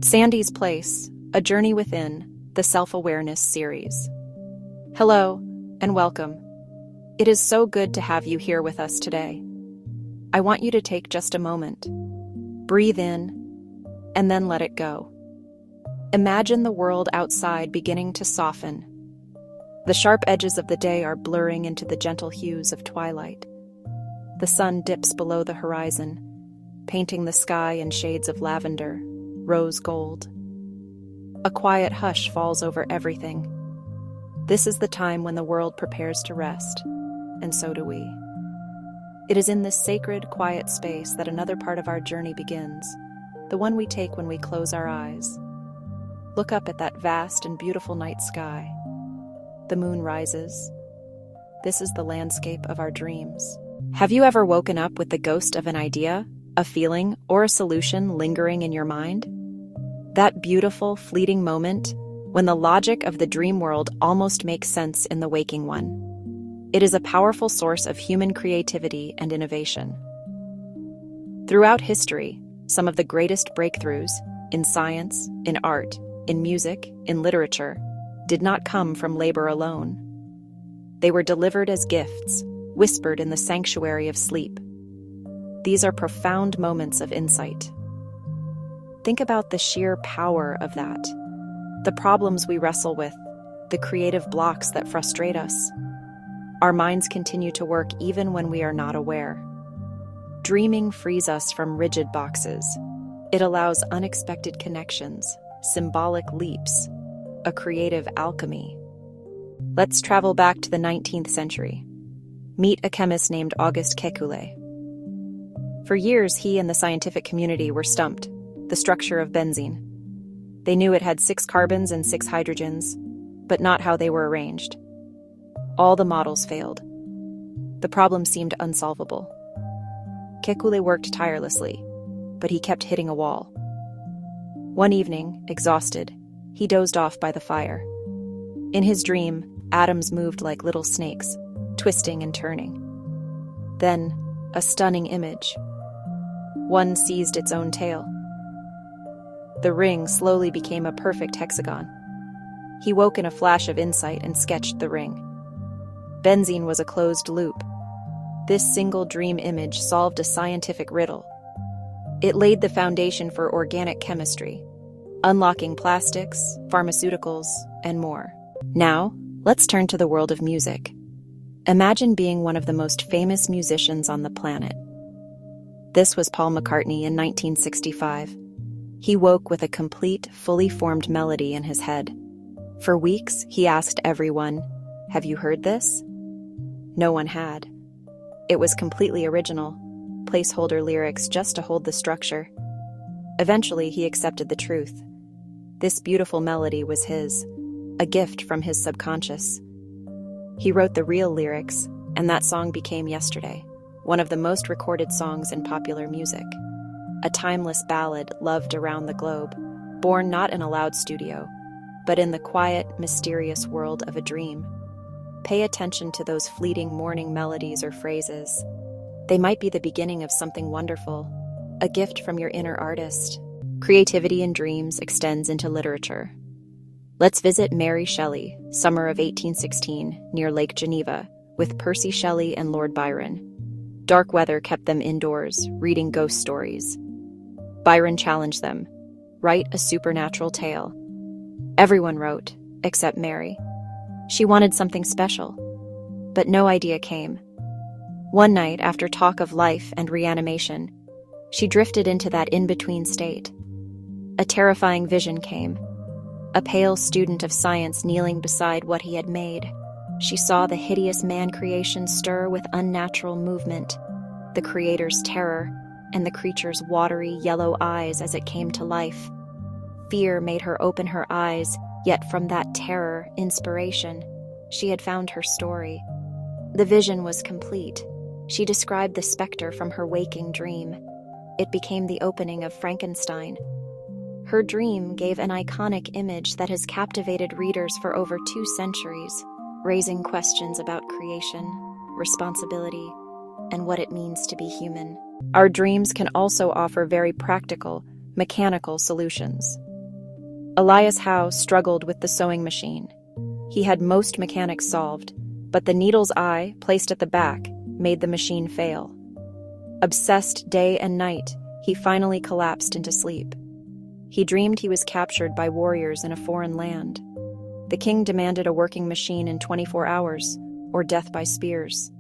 SandesPlace, A Journey Within, the Self-Awareness series. Hello, and welcome. It is so good to have you here with us today. I want you to take just a moment. Breathe in, and then let it go. Imagine the world outside beginning to soften. The sharp edges of the day are blurring into the gentle hues of twilight. The sun dips below the horizon, painting the sky in shades of lavender, rose gold. A quiet hush falls over everything. This is the time when the world prepares to rest, and so do we. It is in this sacred, quiet space that another part of our journey begins, the one we take when we close our eyes. Look up at that vast and beautiful night sky. The moon rises. This is the landscape of our dreams. Have you ever woken up with the ghost of an idea, a feeling, or a solution lingering in your mind? That beautiful, fleeting moment when the logic of the dream world almost makes sense in the waking one. It is a powerful source of human creativity and innovation. Throughout history, some of the greatest breakthroughs in science, in art, in music, in literature, did not come from labor alone. They were delivered as gifts, whispered in the sanctuary of sleep. These are profound moments of insight. Think about the sheer power of that. The problems we wrestle with, the creative blocks that frustrate us. Our minds continue to work even when we are not aware. Dreaming frees us from rigid boxes. It allows unexpected connections, symbolic leaps, a creative alchemy. Let's travel back to the 19th century. Meet a chemist named Auguste Kekulé. For years, he and the scientific community were stumped. The structure of benzene. They knew it had 6 carbons and 6 hydrogens, but not how they were arranged. All the models failed. The problem seemed unsolvable. Kekulé worked tirelessly, but he kept hitting a wall. One evening, exhausted, he dozed off by the fire. In his dream, atoms moved like little snakes, twisting and turning. Then, a stunning image. One seized its own tail. The ring slowly became a perfect hexagon. He woke in a flash of insight and sketched the ring. Benzene was a closed loop. This single dream image solved a scientific riddle. It laid the foundation for organic chemistry, unlocking plastics, pharmaceuticals, and more. Now, let's turn to the world of music. Imagine being one of the most famous musicians on the planet. This was Paul McCartney in 1965. He woke with a complete, fully formed melody in his head. For weeks, he asked everyone, "Have you heard this?" No one had. It was completely original, placeholder lyrics just to hold the structure. Eventually, he accepted the truth. This beautiful melody was his, a gift from his subconscious. He wrote the real lyrics, and that song became Yesterday, one of the most recorded songs in popular music. A timeless ballad loved around the globe, born not in a loud studio, but in the quiet, mysterious world of a dream. Pay attention to those fleeting morning melodies or phrases. They might be the beginning of something wonderful, a gift from your inner artist. Creativity in dreams extends into literature. Let's visit Mary Shelley, summer of 1816, near Lake Geneva, with Percy Shelley and Lord Byron. Dark weather kept them indoors, reading ghost stories. Byron challenged them, "Write a supernatural tale." Everyone wrote, except Mary. She wanted something special, but no idea came. One night, after talk of life and reanimation, she drifted into that in-between state. A terrifying vision came. A pale student of science kneeling beside what he had made. She saw the hideous man creation stir with unnatural movement, the creator's terror, and the creature's watery yellow eyes as it came to life. Fear made her open her eyes, yet from that terror, inspiration. She had found her story. The vision was complete. She described the specter from her waking dream. It became the opening of Frankenstein. Her dream gave an iconic image that has captivated readers for over 2 centuries, raising questions about creation, responsibility, and what it means to be human. Our dreams can also offer very practical, mechanical solutions. Elias Howe struggled with the sewing machine. He had most mechanics solved, but the needle's eye, placed at the back, made the machine fail. Obsessed day and night, he finally collapsed into sleep. He dreamed he was captured by warriors in a foreign land. The king demanded a working machine in 24 hours, or death by spears.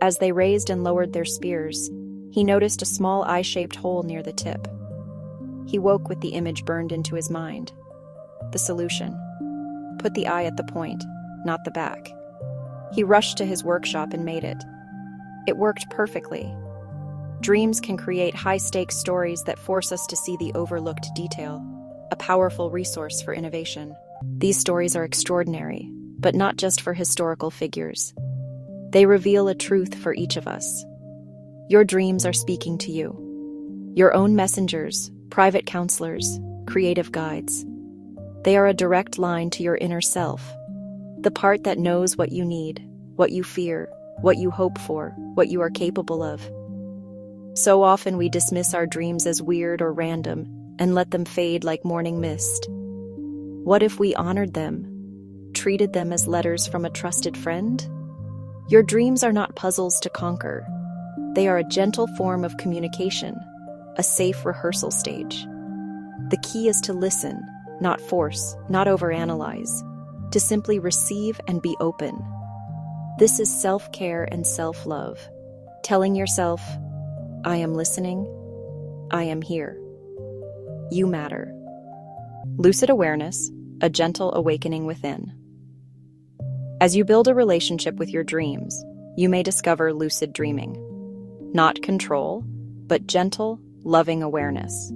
As they raised and lowered their spears, he noticed a small eye-shaped hole near the tip. He woke with the image burned into his mind. The solution: put the eye at the point, not the back. He rushed to his workshop and made it. It worked perfectly. Dreams can create high-stakes stories that force us to see the overlooked detail, a powerful resource for innovation. These stories are extraordinary, but not just for historical figures. They reveal a truth for each of us. Your dreams are speaking to you. Your own messengers, private counselors, creative guides. They are a direct line to your inner self, the part that knows what you need, what you fear, what you hope for, what you are capable of. So often we dismiss our dreams as weird or random and let them fade like morning mist. What if we honored them, treated them as letters from a trusted friend? Your dreams are not puzzles to conquer. They are a gentle form of communication, a safe rehearsal stage. The key is to listen, not force, not overanalyze, to simply receive and be open. This is self-care and self-love, telling yourself, I am listening, I am here. You matter. Lucid awareness, a gentle awakening within. As you build a relationship with your dreams, you may discover lucid dreaming. Not control, but gentle, loving awareness.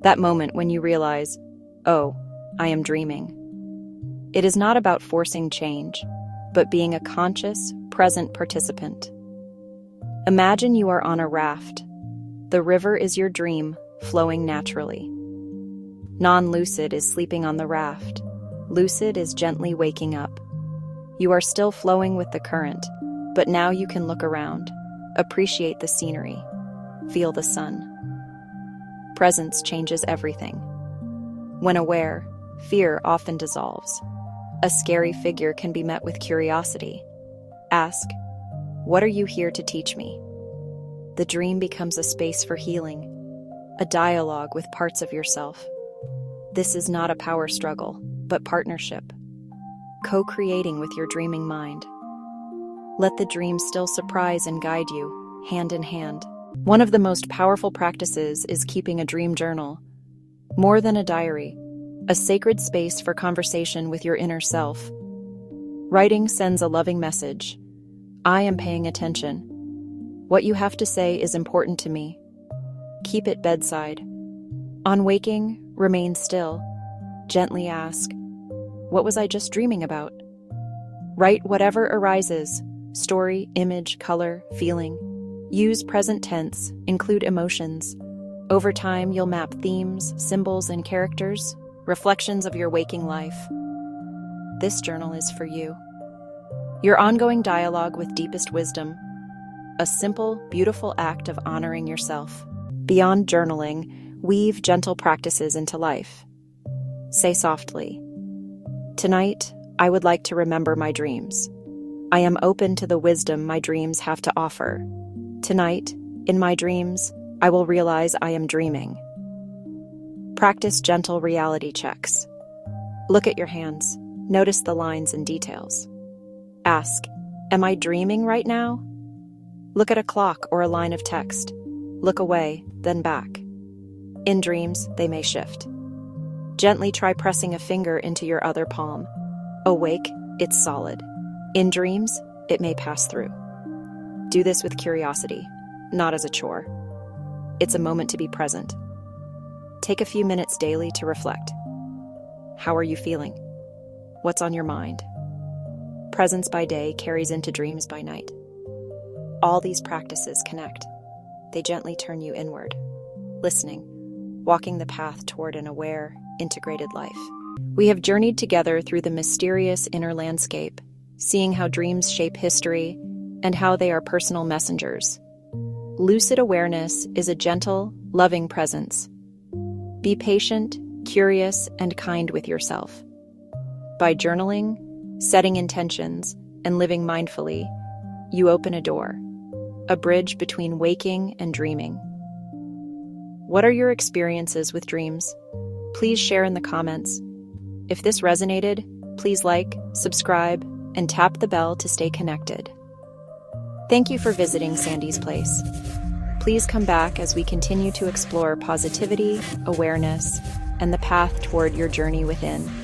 That moment when you realize, oh, I am dreaming. It is not about forcing change, but being a conscious, present participant. Imagine you are on a raft. The river is your dream, flowing naturally. Non-lucid is sleeping on the raft. Lucid is gently waking up. You are still flowing with the current, but now you can look around, appreciate the scenery, feel the sun. Presence changes everything. When aware, fear often dissolves. A scary figure can be met with curiosity. Ask, what are you here to teach me? The dream becomes a space for healing, a dialogue with parts of yourself. This is not a power struggle, but partnership. Co-creating with your dreaming mind. Let the dream still surprise and guide you, hand in hand. One of the most powerful practices is keeping a dream journal. More than a diary, a sacred space for conversation with your inner self. Writing sends a loving message. I am paying attention. What you have to say is important to me. Keep it bedside. On waking, remain still. Gently ask, what was I just dreaming about? Write whatever arises, story, image, color, feeling. Use present tense, include emotions. Over time, you'll map themes, symbols, and characters, reflections of your waking life. This journal is for you. Your ongoing dialogue with deepest wisdom. A simple, beautiful act of honoring yourself. Beyond journaling, weave gentle practices into life. Say softly, tonight, I would like to remember my dreams. I am open to the wisdom my dreams have to offer. Tonight, in my dreams, I will realize I am dreaming. Practice gentle reality checks. Look at your hands. Notice the lines and details. Ask, am I dreaming right now? Look at a clock or a line of text. Look away, then back. In dreams, they may shift. Gently try pressing a finger into your other palm. Awake, it's solid. In dreams, it may pass through. Do this with curiosity, not as a chore. It's a moment to be present. Take a few minutes daily to reflect. How are you feeling? What's on your mind? Presence by day carries into dreams by night. All these practices connect. They gently turn you inward, listening, walking the path toward an aware, integrated life. We have journeyed together through the mysterious inner landscape, seeing how dreams shape history and how they are personal messengers. Lucid awareness is a gentle, loving presence. Be patient, curious, and kind with yourself. By journaling, setting intentions, and living mindfully, you open a door, a bridge between waking and dreaming. What are your experiences with dreams? Please share in the comments. If this resonated, please like, subscribe, and tap the bell to stay connected. Thank you for visiting SandesPlace. Please come back as we continue to explore positivity, awareness, and the path toward your journey within.